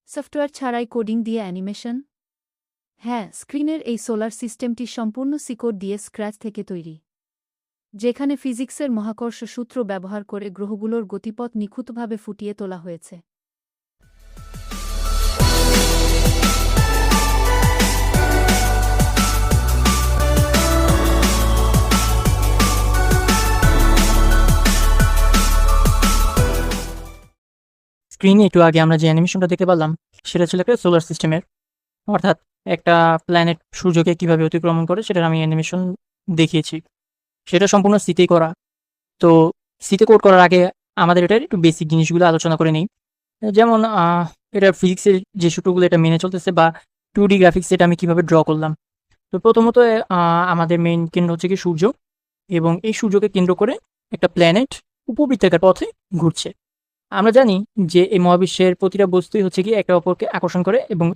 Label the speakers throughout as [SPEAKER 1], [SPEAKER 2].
[SPEAKER 1] Software ছাড়াই coding দিয়ে animation? হ্যাঁ, স্ক্রিনের এই সোলার সিস্টেমটি সম্পূর্ণ সি কোড দিয়ে স্ক্র্যাচ থেকে তৈরি, যেখানে ফিজিক্সের মহাকর্ষ সূত্র ব্যবহার করে গ্রহগুলোর গতিপথ নিখুঁতভাবে ফুটিয়ে তোলা হয়েছে।
[SPEAKER 2] স্ক্রিনে একটু আগে আমরা যে অ্যানিমেশনটা দেখতে পেলাম সেটা ছিল একটা সোলার সিস্টেমের, অর্থাৎ একটা প্ল্যানেট সূর্যকে কিভাবে অতিক্রমণ করে সেটার আমি অ্যানিমেশন দেখিয়েছি। সেটা সম্পূর্ণ সিতে করা। তো সিতে কোড করার আগে আমাদের এটার একটু বেসিক জিনিসগুলো আলোচনা করে নিই। যেমন এটা ফিজিক্সের যে সূত্রগুলো এটা মেনে চলতেছে, বা 2D গ্রাফিক্স এটা আমি কিভাবে ড্র করলাম। তো প্রথমত আমাদের মেইন কেন্দ্র হচ্ছে কি সূর্য, এবং এই সূর্যকে কেন্দ্র করে একটা প্ল্যানেট উপবৃত্তাকার পথে ঘুরছে। আমরা জানি যে এই মহাবিশ্বের প্রতিটা বস্তুই হচ্ছে কি একে অপরকে আকর্ষণ করে, এবং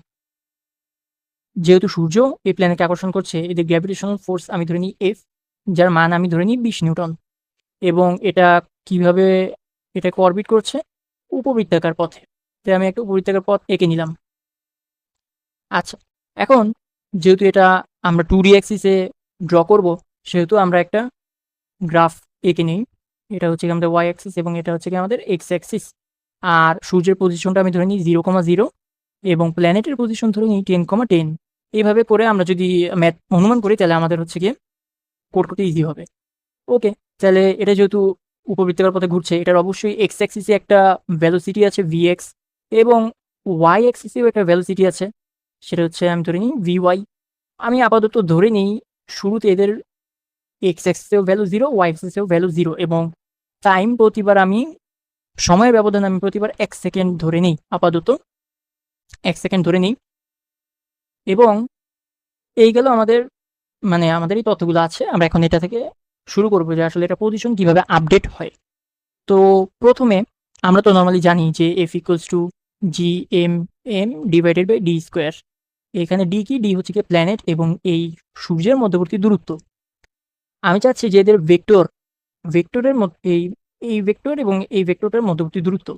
[SPEAKER 2] যেহেতু সূর্য এই প্ল্যানেটকে আকর্ষণ করছে, এদের গ্র্যাভিটেশনাল ফোর্স আমি ধরে নিই এফ, যার মান আমি ধরে নিই 20 নিউটন। এবং এটা কিভাবে এটাকে অরবিট করছে উপবৃত্তাকার পথে। তাই আমি একটা উপবৃত্তাকার পথ এঁকে নিলাম। আচ্ছা, এখন যেহেতু এটা আমরা 2D অ্যাক্সিসে ড্র করব, সেহেতু আমরা একটা গ্রাফ এঁকে নিই। এটা হচ্ছে কি আমাদের ওয়াই অ্যাক্সিস এবং এটা হচ্ছে কি আমাদের এক্স অ্যাক্সিস। আর সূর্যের পজিশনটা আমি ধরে নিই 0,0 এবং প্ল্যানেটের পজিশন ধরে নিই 10,10। এইভাবে করে আমরা যদি ম্যাথ অনুমান করি তাহলে আমাদের হচ্ছে গিয়ে কোড করতে ইজি হবে। ওকে, তাহলে এটা যেহেতু উপবৃত্তাকার পথে ঘুরছে, এটার অবশ্যই এক্স অ্যাক্সিসে একটা ভেলোসিটি আছে ভিএক্স, এবং ওয়াই অ্যাক্সিসেও একটা ভেলোসিটি আছে, সেটা হচ্ছে আমি ধরে নিই ভিওয়াই। আমি আপাতত ধরে নিই শুরুতে এদের এক্স অ্যাক্সিসেও ভ্যালু 0, ওয়াই অ্যাক্সিসেও ভ্যালু 0, এবং টাইম প্রতিবার আমি সময়ের ব্যবধান আমি প্রতিবার 1 সেকেন্ড ধরে নিই, আপাতত 1 সেকেন্ড ধরে নিই। এবং এই গেল আমাদের আমাদের এই তথ্যগুলো আছে। আমরা এখন এটা থেকে শুরু করবো যে আসলে এটা পজিশন কিভাবে আপডেট হয়। তো প্রথমে আমরা তো নর্মালি জানি যে F equals to G M M divided by D square. এখানে ডি কি? ডি হচ্ছে কি প্ল্যানেট এবং এই সূর্যের মধ্যবর্তী দূরত্ব। আমি চাচ্ছি যে এদের ভেক্টরের মধ্যে এই ভেক্টর এবং এই ভেক্টরটার মধ্যবর্তী দূরত্ব।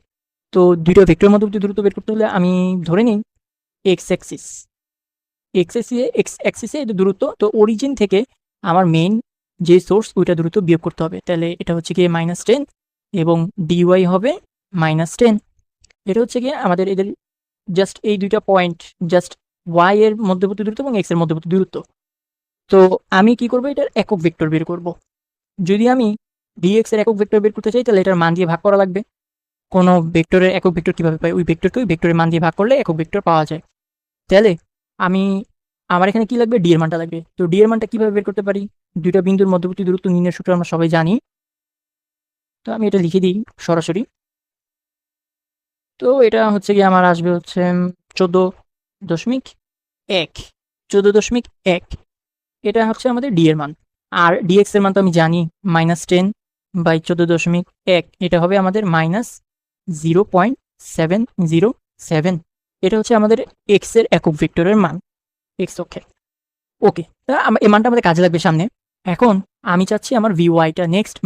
[SPEAKER 2] তো দুইটা ভেক্টরের মধ্যবর্তী দূরত্ব বের করতে হলে আমি ধরে নিই এক্স অ্যাক্সিসে এদের দূরত্ব। তো অরিজিন থেকে আমার মেইন যে সোর্স ওইটা দূরত্ব বিয়োগ করতে হবে। তাহলে এটা হচ্ছে গিয়ে -10 এবং ডিওয়াই হবে -10। এটা হচ্ছে গিয়ে আমাদের এদের জাস্ট এই দুইটা পয়েন্ট, জাস্ট ওয়াই এর মধ্যবর্তী দূরত্ব এবং এক্স এর মধ্যবর্তী দূরত্ব। তো আমি কি করবো, এটার একক ভেক্টর বের করব। যদি আমি ডিএক্স এর একক ভেক্টর বের করতে চাই তাহলে এটার মান দিয়ে ভাগ করা লাগবে। কোনো ভেক্টরের একক ভেক্টর কিভাবে পাই? ওই ভেক্টরকে ওই ভেক্টরের মান দিয়ে ভাগ করলে একক ভেক্টর পাওয়া যায়। তাহলে আমার এখানে কি লাগবে? ডি এর মানটা লাগবে। তো ডি এর মানটা কিভাবে বের করতে পারি? দুইটা বিন্দুর মধ্যবর্তী দূরত্ব নির্ণয়ের সূত্র আমরা সবাই জানি। তো আমি এটা লিখে দিই সরাসরি। তো এটা হচ্ছে কি আমার আসবে হচ্ছে 14.1 14.1। এটা হচ্ছে আমাদের ডি এর মান। আর ডিএক্স এর মান তো আমি জানি -10 বাই 14.1, এটা হবে আমাদের -0.707। এটা হচ্ছে আমাদের এক্স এর একক ভেক্টরের মান, এক্স অক্ষে। ওকে, তা এই মানটা আমাদের কাজে লাগবে সামনে। এখন আমি চাচ্ছি আমার ভিওয়াইটা নেক্সট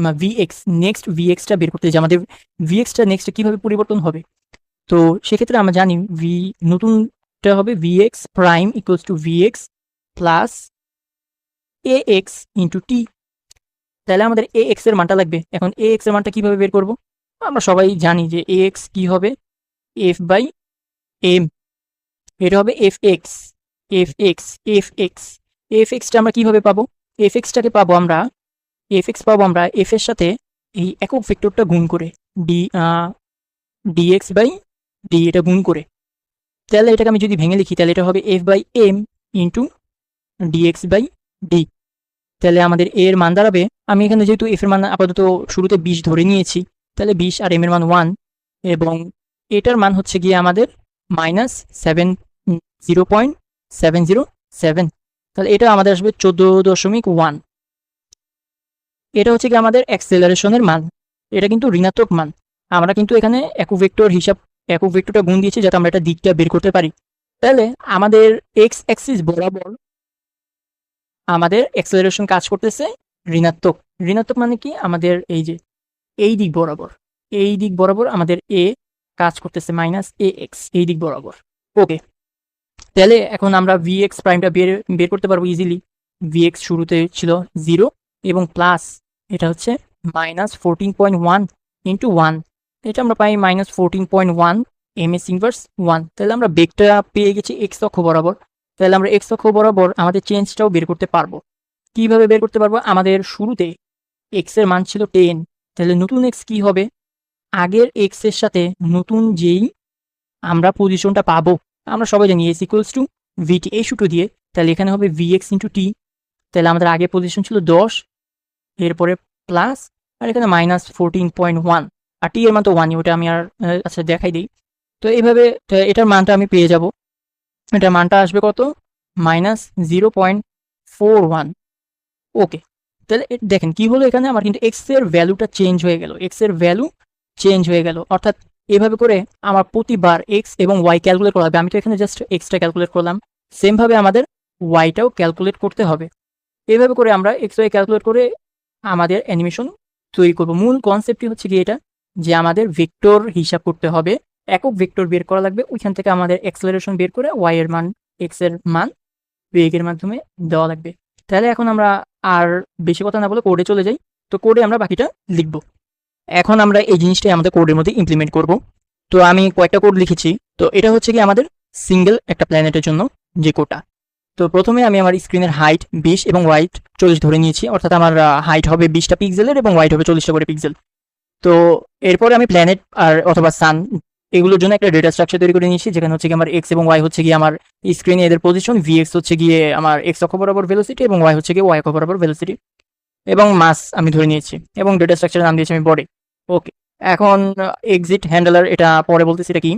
[SPEAKER 2] ভিএক্সটা বের করতে, যে আমাদের ভিএক্সটা নেক্সট কীভাবে পরিবর্তন হবে। তো সেক্ষেত্রে আমরা জানি নতুনটা হবে v x prime equals to v x plus a x into t. তাহলে আমাদের এ এক্স এর মানটা লাগবে। এখন এ এক্স এর মানটা কীভাবে বের করব? আমরা সবাই জানি যে এ এক্স কী হবে, এফ বাই এম। এটা হবে F X F X F X F এক্সটা আমরা কীভাবে পাবো? এফ এক্সটাকে পাবো আমরা এফ এর সাথে এই একক ভেক্টরটা গুণ করে, ডিএক্স বাই ডি, এটা গুণ করে। তাহলে এটাকে আমি যদি ভেঙে লিখি তাহলে এটা হবে F by M into DX by D. তাহলে আমাদের এ এর মান দাঁড়াবে, আমি এখানে যেহেতু এফ এর মান আপাতত শুরুতে 20 ধরে নিয়েছি, তাহলে 20 আর এম এর মান 1, এবং এটার মান হচ্ছে গিয়ে আমাদের -0.707। তাহলে এটা আমাদের আসবে 14.1। এটা হচ্ছে কি আমাদের অ্যাক্সেলারেশনের মান। এটা কিন্তু ঋণাত্মক মান। আমরা কিন্তু এখানে একক ভেক্টরটা গুণ দিয়েছি যাতে আমরা এটা দিকটা বের করতে পারি। তাহলে আমাদের এক্স অ্যাক্সিস বরাবর আমাদের অ্যাক্সেলারেশন কাজ করতেছে ঋণাত্মক। মানে কি? আমাদের এই যে এই দিক বরাবর আমাদের এ কাজ করতেছে -ax, এই দিক বরাবর। ওকে, তাহলে এখন আমরা ভিএক্স প্রাইমটা বের করতে পারবো ইজিলি। ভিএক্স শুরুতে ছিল 0 এবং প্লাস এটা হচ্ছে -14.1 ইন্টু 1, এটা আমরা পাই -14.1 এমএস ইনভার্স 1। তাহলে আমরা বেগটা পেয়ে গেছি এক্স অক্ষ বরাবর। তাহলে আমরা এক্স অক্ষ বরাবর আমাদের চেঞ্জটাও বের করতে পারবো। কিভাবে বের করতে পারবো? আমাদের শুরুতে এক্স এর মান ছিল 10, তাহলে নতুন এক্স কি হবে? আগের এক্স এর সাথে নতুন যেই আমরা পজিশনটা পাবো, আমরা সবাই জানি এস ইকুয়ালস টু ভিটি এই সূত্র দিয়ে। তাহলে এখানে হবে ভিএক্স ইন্টু টি। তাহলে আমাদের আগে পজিশন ছিল 10, এরপরে প্লাস আর এখানে -14.1, আর টি এর মান তো 1, ওটা আমি আর আচ্ছা দেখাই দিই। তো এইভাবে এটার মানটা আমি পেয়ে যাব। এটার মানটা আসবে কত? -0.41। ওকে, তাহলে দেখেন কি হলো এখানে, আমার কিন্তু এক্স এর ভ্যালুটা চেঞ্জ হয়ে গেল, এক্স এর ভ্যালু চেঞ্জ হয়ে গেল। অর্থাৎ এভাবে করে আমার প্রতিবার এক্স এবং ওয়াই ক্যালকুলেট করা হবে। আমি তো এখানে জাস্ট এক্সটা ক্যালকুলেট করলাম, সেমভাবে আমাদের ওয়াইটাও ক্যালকুলেট করতে হবে। এভাবে করে আমরা এক্স ওয়াই ক্যালকুলেট করে আমাদের অ্যানিমেশন তৈরি করব। মূল কনসেপ্টই হচ্ছে কি এটা, যে আমাদের ভেক্টর হিসাব করতে হবে, একক ভেক্টর বের করা লাগবে, ওইখান থেকে আমাদের অ্যাক্সেলারেশন বের করে ওয়াই এর মান এক্স এর মান বেগের মাধ্যমে দেওয়া লাগবে। তাহলে এখন আমরা আর বেশি কথা না বলে কোডে চলে যাই। তো কোডে আমরা বাকিটা লিখব। এখন আমরা এই জিনিসটাই আমাদের কোডের মধ্যে ইমপ্লিমেন্ট করব। তো আমি কয়েকটা কোড লিখেছি। তো এটা হচ্ছে কি আমাদের সিঙ্গেল একটা প্ল্যানেটের জন্য যে কোডটা। তো প্রথমে আমি আমার স্ক্রিনের হাইট 20 এবং ওয়াইট 40 ধরে নিয়েছি, অর্থাৎ আমার হাইট হবে 20টা পিক্সেলের এবং ওয়াইট হবে 40টা করে পিক্সেল। তো এরপরে আমি প্ল্যানেট আর অথবা সান এগুলোর জন্য একটা ডেটা স্ট্রাকচার তৈরি করে নিয়েছি, যেখানে হচ্ছে কি আমার এক্স এবং ওয়াই হচ্ছে গিয়ে আমার স্ক্রিনে এদের পজিশন, ভিএক্স হচ্ছে গিয়ে আমার এক্স অক্ষ বরাবর ভেলোসিটি এবং ওয়াই হচ্ছে গিয়ে ওয়াই অক্ষ বরাবর ভেলোসিটি এবং মাস আমি ধরে নিয়েছি, এবং ডেটা স্ট্রাকচারের নাম দিয়েছি আমি বডি। ওকে, এখন এক্সিট হ্যান্ডলার এটা পরে বলতেছি এটা কি।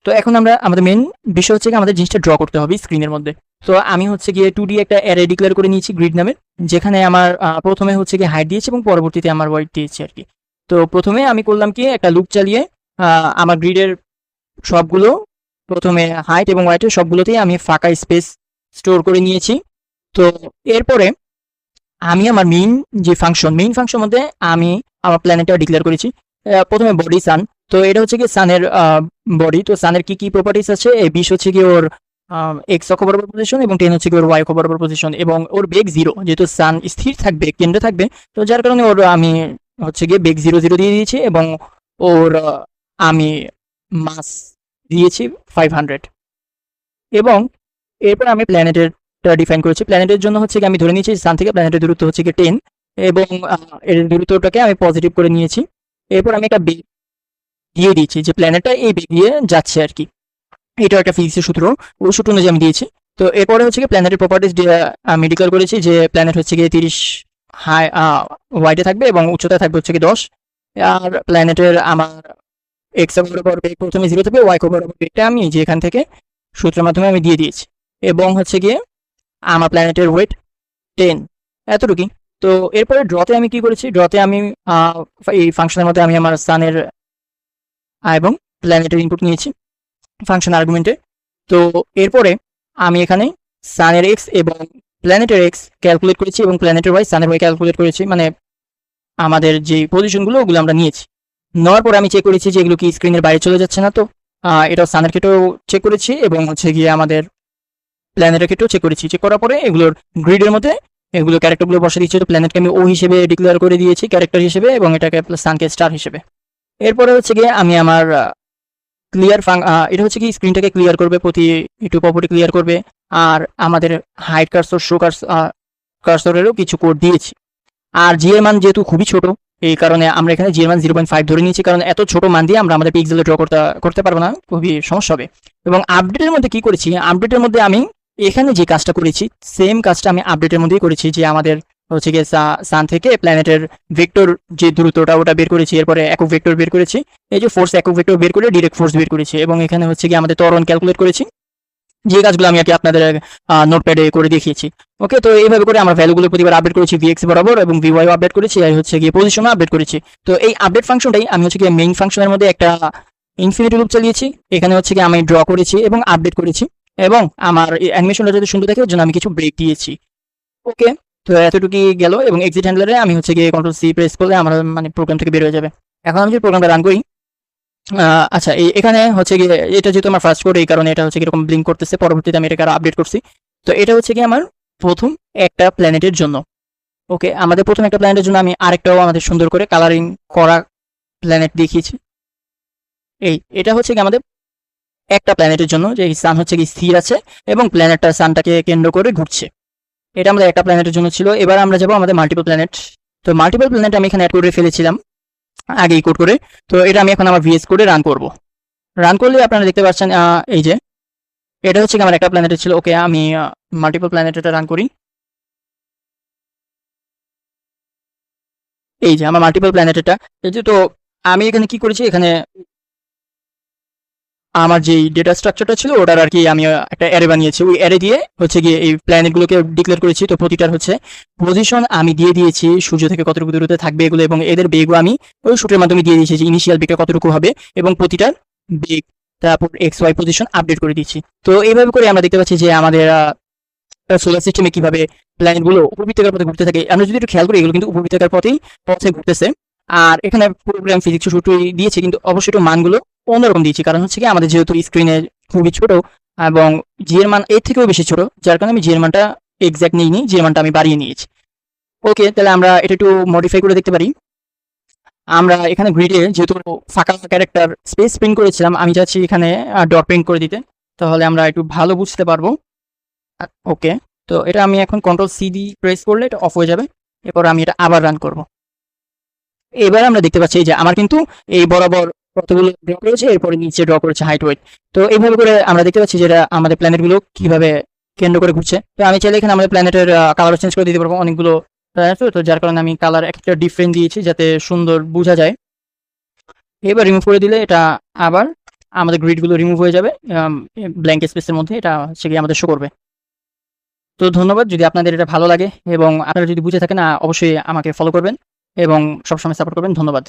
[SPEAKER 2] তো এখন আমরা আমাদের মেন বিষয় হচ্ছে কি আমাদের জিনিসটা ড্র করতে হবে স্ক্রিনের মধ্যে। তো আমি হচ্ছে গিয়ে 2D একটা অ্যারে ডিক্লেয়ার করে নিয়েছি গ্রিড নামে, যেখানে আমার প্রথমে হচ্ছে গিয়ে হাইট দিয়েছি এবং পরবর্তীতে আমার ওয়াইট দিয়েছি আর কি। তো প্রথমে আমি করলাম কি একটা লুপ চালিয়ে আমার গ্রিডের সবগুলো প্রথমে হাইট এবং ওয়াইটের সবগুলোতেই আমি ফাঁকা স্পেস স্টোর করে নিয়েছি। তো এরপরে আমি আমার মেইন ফাংশন মধ্যে আমি আমার প্ল্যানেটটা ডিক্লেয়ার করেছি। প্রথমে বডি সান, তো এটা হচ্ছে কি সানের বডি। তো সানের কি কি প্রপার্টিস আছে, এই 20 হচ্ছে কি ওর এক্স অক্ষ বরাবর পজিশন এবং 10 হচ্ছে কি ওর ওয়াই অক্ষ বরাবর পজিশন, এবং ওর বেগ 0, যেহেতু সান স্থির থাকবে কেন্দ্রে থাকবে, তো যার কারণে ওর আমি হচ্ছে গিয়ে বেগ 0 দিয়ে দিয়েছি, এবং ওর আমি মাস দিয়েছি 500। এবং এরপর আমি প্ল্যানেটেরটা ডিফাইন করেছি। প্ল্যানেটের জন্য হচ্ছে কি আমি ধরে নিয়েছি সান থেকে প্ল্যানেটের দূরত্ব হচ্ছে কি 10, এবং এর দূরত্বটাকে আমি পজিটিভ করে নিয়েছি। এরপর আমি একটা বেগ দিয়ে দিয়েছি যে প্ল্যানেটটা এই বেগ দিয়ে যাচ্ছে আর কি, এটাও একটা ফিজিক্সের সূত্র, ওই সূত্র অনুযায়ী আমি দিয়েছি। তো এরপরে হচ্ছে কি প্ল্যানেটের প্রপার্টিস আমি ডিক্লেয়ার করেছি যে প্ল্যানেট হচ্ছে গিয়ে 30 হাই ওয়াইটে থাকবে এবং উচ্চতায় থাকবে হচ্ছে কি 10। আর প্ল্যানেটের আমার এক্স বরাবর বেগ প্রথমে 0 থাকবে, ওয়াই বরাবর বেগটা আমি যে এখান থেকে সূত্রের মাধ্যমে আমি দিয়ে দিয়েছি, এবং হচ্ছে গিয়ে আমার প্ল্যানেটের ওয়েট 10, এতটুকুই। তো এরপরে ড্রতে আমি কি করেছি, ড্রতে আমি এই ফাংশনের মধ্যে আমি আমার সানের এবং প্ল্যানেটের ইনপুট নিয়েছি ফাংশন আর্গুমেন্টে। তো এরপরে আমি এখানে সানের এক্স এবং প্ল্যানেটের এক্স ক্যালকুলেট করেছি এবং প্ল্যানেটের ওয়াই সানের ওয়াই ক্যালকুলেট করেছি, মানে আমাদের যে পজিশনগুলো ওগুলো আমরা নিয়েছি। নেওয়ার পরে আমি চেক করেছি যে এগুলো কি স্ক্রিনের বাইরে চলে যাচ্ছে না। তো এটাও সানের ক্ষেত্রেও চেক করেছি এবং হচ্ছে গিয়ে আমাদের প্ল্যানেটের ক্ষেত্রেও চেক করেছি। চেক করার পরে এগুলোর গ্রিডের মধ্যে এগুলো ক্যারেক্টারগুলো বসে দিয়েছি। তো প্ল্যানেটকে আমি ও হিসেবে ডিক্লেয়ার করে দিয়েছি ক্যারেক্টার হিসেবে, এবং এটাকে সানকে স্টার হিসেবে। এরপরে হচ্ছে গিয়ে আমি আমার ক্লিয়ার এটা হচ্ছে কি স্ক্রিনটাকে ক্লিয়ার করবে, প্রতি একটু প্রপার্টি ক্লিয়ার করবে। আর আমাদের হাইট কার্সর শো কার্সরেরও কিছু কোড দিয়েছি। আর জি এর মান যেহেতু খুবই ছোট, এই কারণে আমরা এখানে জি এর মান 0.5 ধরে নিয়েছি, কারণ এত ছোট মান দিয়ে আমরা আমাদের পিক্সেলে ড্র করতে পারবো না, খুবই সমস্যা হবে। এবং আপডেটের মধ্যে কি করেছি, আপডেটের মধ্যে আমি এখানে যে কাজটা করেছি সেম কাজটা আমি আপডেটের মধ্যেই করেছি, যে আমাদের হচ্ছে গিয়ে সান থেকে প্ল্যানেটের ভেক্টর যে দূরত্বটা ওটা বের করেছি, এরপরে একক ভেক্টর বের করেছি, এই যে ফোর্স একক ভেক্টর বের করে ডিরেক্ট ফোর্স বের করেছি, এবং এখানে হচ্ছে গিয়ে আমাদের ত্বরণ ক্যালকুলেট করেছি, যে কাজগুলো আমি আর কি আপনাদের নোটপ্যাডে করে দেখিয়েছি। ওকে, তো এইভাবে করে আমরা ভ্যালুগুলো প্রতিবার আপডেট করেছি, ভিএক্স বরাবর এবং ভিওয়াই আপডেট করেছি, আর হচ্ছে গিয়ে পজিশনও আপডেট করেছি। তো এই আপডেট ফাংশনটাই আমি হচ্ছে গিয়ে মেইন ফাংশনের মধ্যে একটা ইনফিনিটি লুপ চালিয়েছি, এখানে হচ্ছে গিয়ে আমি ড্র করেছি এবং আপডেট করেছি, এবং আমার অ্যানিমেশনটা যাতে সুন্দর দেখে ওর জন্য আমি কিছু ব্রেক দিয়েছি। ওকে, তো এতটুকুই গেল, এবং এক্সিট হ্যান্ডলারে আমি হচ্ছে গিয়ে কন্ট্রোল সি প্রেস করলে আমার মানে প্রোগ্রাম থেকে বের হয়ে যাবে। এখন আমি যদি প্রোগ্রামটা রান করি, আচ্ছা, এখানে হচ্ছে গিয়ে এটা যেহেতু আমার ফার্স্ট কোড, এই কারণে এটা হচ্ছে এরকম ব্লিঙ্ক করতেছে। পরবর্তীতে আমি এটাকে আরো আপডেট করছি। তো এটা হচ্ছে কি আমার প্রথম একটা প্ল্যানেটের জন্য। ওকে, আমাদের প্রথম একটা প্ল্যানেটের জন্য আমি আরেকটাও আমাদের সুন্দর করে কালারিং করা প্ল্যানেট দেখিয়েছি। এটা হচ্ছে কি আমাদের একটা প্ল্যানেটের জন্য, যে সান হচ্ছে কি স্থির আছে এবং প্ল্যানেটটা সানটাকে কেন্দ্র করে ঘুরছে। এটা আমাদের একটা প্ল্যানেটের জন্য ছিল। এবার আমরা যাবো আমাদের মাল্টিপল প্ল্যানেট। তো মাল্টিপল প্ল্যানেট আমি এখানে অ্যাড করে ফেলেছিলাম আগেই কোড করে। তো এটা আমি এখন আমার ভিএস কোডে রান করব। রান করলে আপনারা দেখতে পাচ্ছেন এই যে এটা হচ্ছে কি আমার একটা প্ল্যানেটের ছিল। ওকে, আমি মাল্টিপল প্ল্যানেট এটা রান করি। এই যে আমার মাল্টিপল প্ল্যানেট এটা। এই যে, তো আমি এখানে কি করেছি, এখানে আমার যেই ডেটা স্ট্রাকচারটা ছিল ওটার আর কি আমি একটা অ্যারে বানিয়েছি। ওই অ্যারে দিয়ে হচ্ছে গিয়ে এই প্ল্যানেটগুলোকে ডিক্লেয়ার করেছি। তো প্রতিটার হচ্ছে পজিশন আমি দিয়ে দিয়েছি, সূর্য থেকে কতটুকু দূরত্বে থাকবে এগুলো, এবং এদের বেগও আমি ওই সূত্রের মাধ্যমে দিয়ে দিয়েছি যে ইনিশিয়াল বেগটা কতটুকু হবে এবং প্রতিটার বেগ, তারপর এক্স ওয়াই পজিশন আপডেট করে দিচ্ছি। তো এইভাবে করে আমরা দেখতে পাচ্ছি যে আমাদের সোলার সিস্টেমে কিভাবে প্ল্যানেটগুলো উপবৃত্তাকার পথে ঘুরতে থাকে। আমরা যদি একটু খেয়াল করি, এগুলো কিন্তু উপবৃত্তাকার পথে ঘুরতেছে। আর এখানে পুরোগ্রাম ফিজিক্স সূত্রই দিয়েছে, কিন্তু অবশ্যই একটু মানগুলো অন্যরকম দিয়েছি। কারণ হচ্ছে কি আমাদের যেহেতু স্ক্রিনে খুবই ছোট এবং জি এর মান এর থেকেও বেশি ছোট, যার কারণে আমি জি এর মানটা এক্সাক্ট নিইনি, জি এর মানটা আমি বাড়িয়ে নিয়েছি। ওকে, তাহলে আমরা এটা একটু মডিফাই করে দেখতে পারি। আমরা এখানে গ্রিডে যেহেতু ফাঁকা ক্যারেক্টার স্পেস প্রিন্ট করেছিলাম, আমি চাচ্ছি এখানে ডট প্রিন্ট করে দিতে, তাহলে আমরা একটু ভালো বুঝতে পারবো। ওকে, তো এটা আমি এখন কন্ট্রোল সি দি প্রেস করলে এটা অফ হয়ে যাবে। এরপর আমি এটা আবার রান করব। এবার আমরা দেখতে পাচ্ছি যে আমার কিন্তু এই বরাবর কতগুলো ড্র করেছে, এরপরে নিচে ড্র করেছে হাইট ওয়েট। তো এইভাবে করে আমরা দেখতে পাচ্ছি যে এটা আমাদের প্ল্যানেটগুলো কিভাবে কেন্দ্র করে ঘুরছে। তো আমি চাইলে এখানে আমাদের প্ল্যানেটের কালার চেঞ্জ করে দিতে পারবো। অনেকগুলো প্ল্যানেট, তো যার কারণে আমি কালার একটা ডিফারেন্ট দিয়েছি যাতে সুন্দর বোঝা যায়। এবার রিমুভ করে দিলে এটা আবার আমাদের গ্রিডগুলো রিমুভ হয়ে যাবে ব্ল্যাঙ্ক স্পেসের মধ্যে, এটা হচ্ছে গিয়ে আমাদের শো করবে। তো ধন্যবাদ। যদি আপনাদের এটা ভালো লাগে এবং আপনারা যদি বুঝে থাকেন, অবশ্যই আমাকে ফলো করবেন এবং সবসময় সাপোর্ট করবেন। ধন্যবাদ।